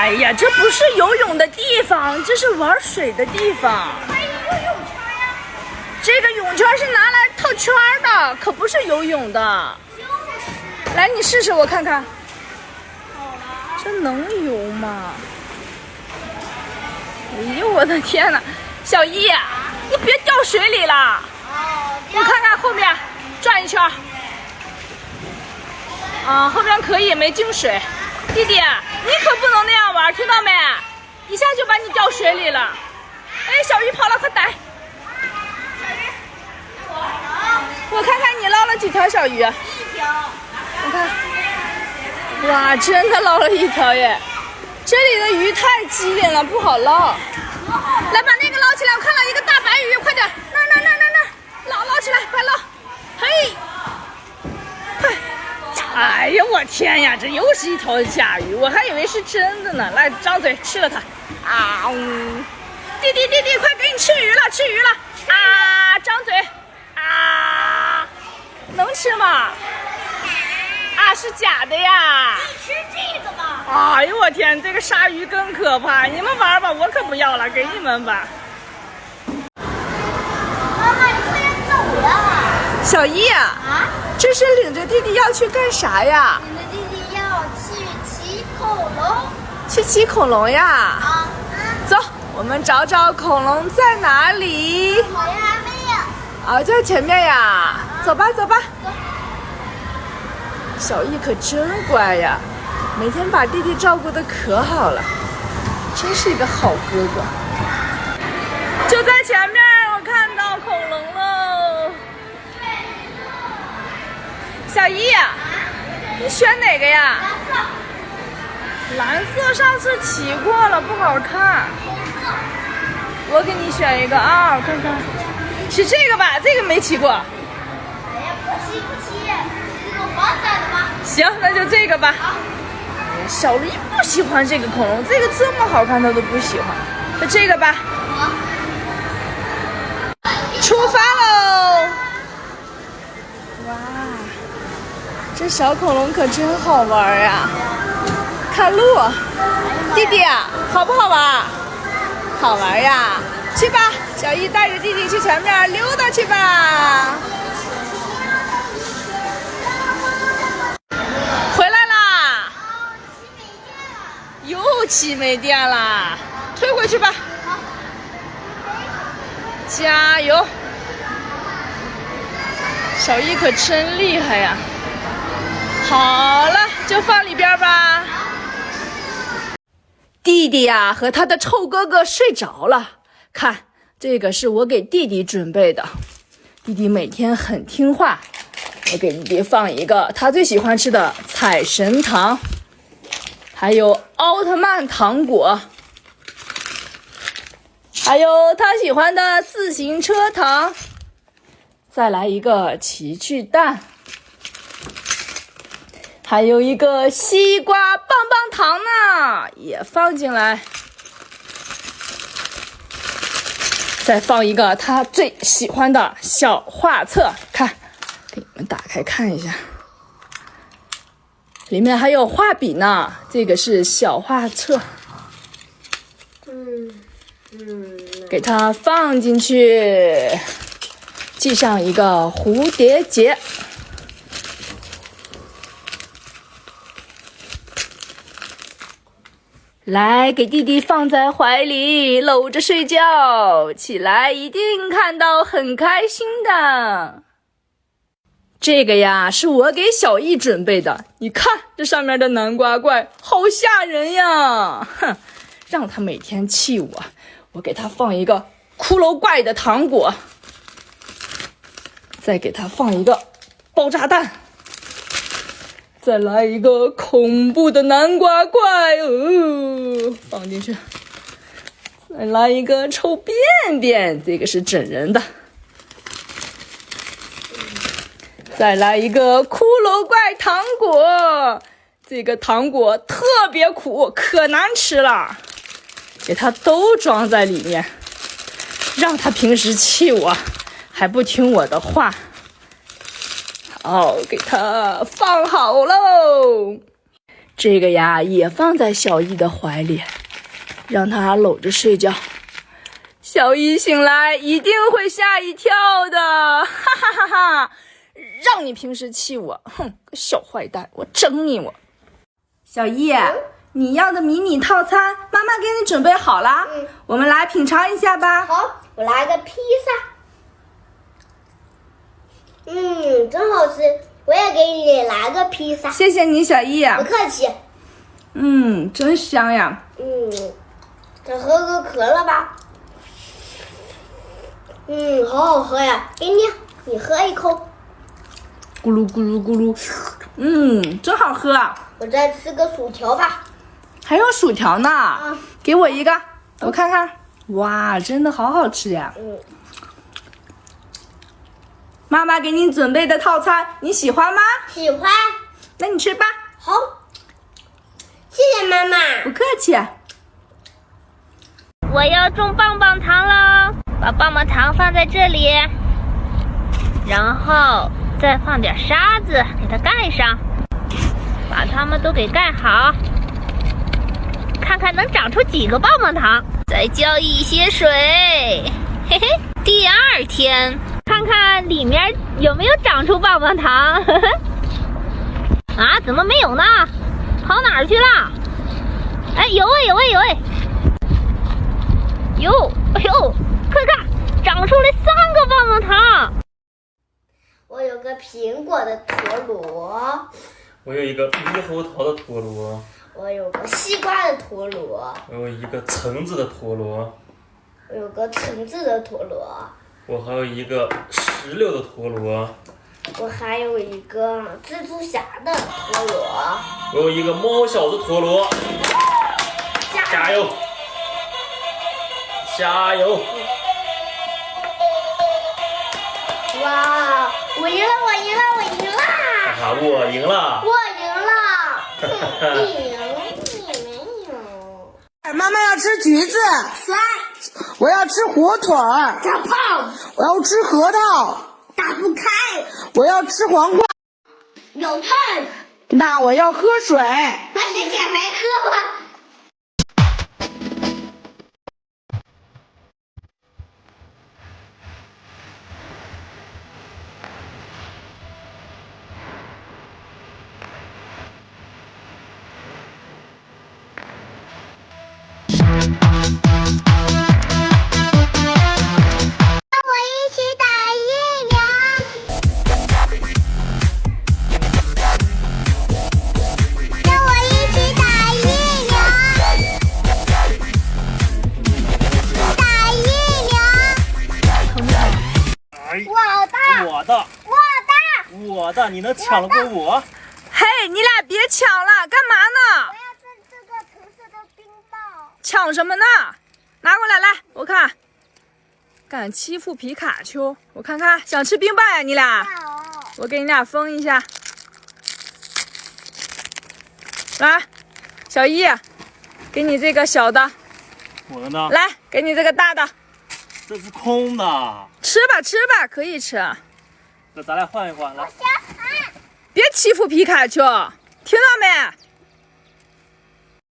哎呀，这不是游泳的地方，这是玩水的地方。还有游泳圈呀？这个泳圈是拿来套圈的，可不是游泳的。就是。来，你试试我看看。好了。这能游吗？哎呦，我的天哪！小一，你别掉水里了。哦。我看看后面，转一圈。啊，后边可以，没进水。弟弟，你可不能那样玩，听到没？一下就把你掉水里了。哎，小鱼跑了，快逮！我看看你捞了几条小鱼？一条。我看，哇，真的捞了一条耶！这里的鱼太机灵了，不好捞。来，把那个捞起来，我看到一个大白鱼，快点！那儿，捞起来，快捞！嘿，快！哎呀，我天呀，这又是一条甲鱼，我还以为是真的呢。来，张嘴吃了它。啊，弟弟，快给你吃鱼了！啊，张嘴！啊，能吃吗？啊，是假的呀！你吃这个吧。哎呦我天，这个鲨鱼更可怕！你们玩吧，我可不要了，给你们吧。妈妈，你快点走呀！小一啊，这是领着弟弟要去干啥呀？你的弟弟要去骑恐龙。去骑恐龙呀？啊。走，我们找找恐龙在哪里。好呀，还没有。啊，就在前面呀。走吧。小易可真乖呀，每天把弟弟照顾得可好了，真是一个好哥哥。就在前面，我看到恐龙喽。小易，你选哪个呀？蓝色上次骑过了，不好看。我给你选一个啊，我看看，是这个吧？这个没骑过。哎呀，不骑，是这种黄色的吗？行，那就这个吧。好。小丽不喜欢这个恐龙，这个这么好看，她都不喜欢。那这个吧。好。出发喽！哇，这小恐龙可真好玩呀！看路，弟弟好不好玩？好玩呀！去吧，小易带着弟弟去前面溜达去吧。回来啦！又骑没电啦，推回去吧。加油！小易可真厉害呀！好了，就放里边吧。弟弟呀，和他的臭哥哥睡着了。看，这个是我给弟弟准备的。弟弟每天很听话，我给弟弟放一个他最喜欢吃的彩神糖，还有奥特曼糖果，还有他喜欢的自行车糖，再来一个奇趣蛋，还有一个西瓜棒棒糖呢，也放进来。再放一个他最喜欢的小画册，看，给你们打开看一下，里面还有画笔呢，这个是小画册。给它放进去，系上一个蝴蝶结。来，给弟弟放在怀里，搂着睡觉，起来一定看到很开心的。这个呀，是我给小易准备的，你看这上面的南瓜怪，好吓人呀！哼，让他每天气我，我给他放一个骷髅怪的糖果，再给他放一个爆炸弹。再来一个恐怖的南瓜怪，放进去。再来一个臭便便，这个是整人的。再来一个骷髅怪糖果，这个糖果特别苦，可难吃了。给它都装在里面，让他平时气我，还不听我的话。好，给它放好喽。这个呀也放在小易的怀里，让他搂着睡觉。小易醒来一定会吓一跳的，哈哈哈哈！让你平时气我，哼，个小坏蛋，我整你我。小易，你要的迷你套餐，妈妈给你准备好了，我们来品尝一下吧。好，我来个披萨。真好吃，我也给你来个披萨。谢谢你，小易。不客气。真香呀。再喝个可乐吧。好好喝呀，给你，你喝一口。咕噜咕噜咕噜，真好喝。我再吃个薯条吧。还有薯条呢，给我一个，我看看。哇，真的好好吃呀。妈妈给你准备的套餐，你喜欢吗？喜欢。那你吃吧。好，谢谢妈妈。不客气。我要种棒棒糖喽，把棒棒糖放在这里，然后再放点沙子给它盖上，把它们都给盖好，看看能长出几个棒棒糖，再浇一些水，嘿嘿。第二天看看里面有没有长出棒棒糖，呵呵。啊，怎么没有呢？跑哪儿去了？哎，有哎有哎有哎。哎呦，快看，长出来3个棒棒糖。我有个苹果的陀螺，我有一个猕猴桃的陀螺，我有个西瓜的陀螺，我有一个橙子的陀螺，我有个橙子的陀螺，我还有一个石榴的陀螺，我还有一个蜘蛛侠的陀螺。我有一个猫小子陀螺。加油！加油！哇，我赢了！我赢了！我赢了！哈哈，我赢了！我赢了！你赢，你没有。妈妈要吃橘子，帅，我要吃火腿儿，长胖，我要吃核桃，打不开，我要吃黄瓜，有碳，那我要喝水。那你减肥喝吧。我的，你能抢得过我？嘿，你俩别抢了，干嘛呢？我要吃这个橙色的冰棒。抢什么呢？拿过来，来，我看。敢欺负皮卡丘，我看看，想吃冰棒呀，你俩？我给你俩分一下。来，小易，给你这个小的。我的呢？来，给你这个大的。这是空的。吃吧，吃吧，可以吃。那咱俩换一换，来。别欺负皮卡丘，听到没？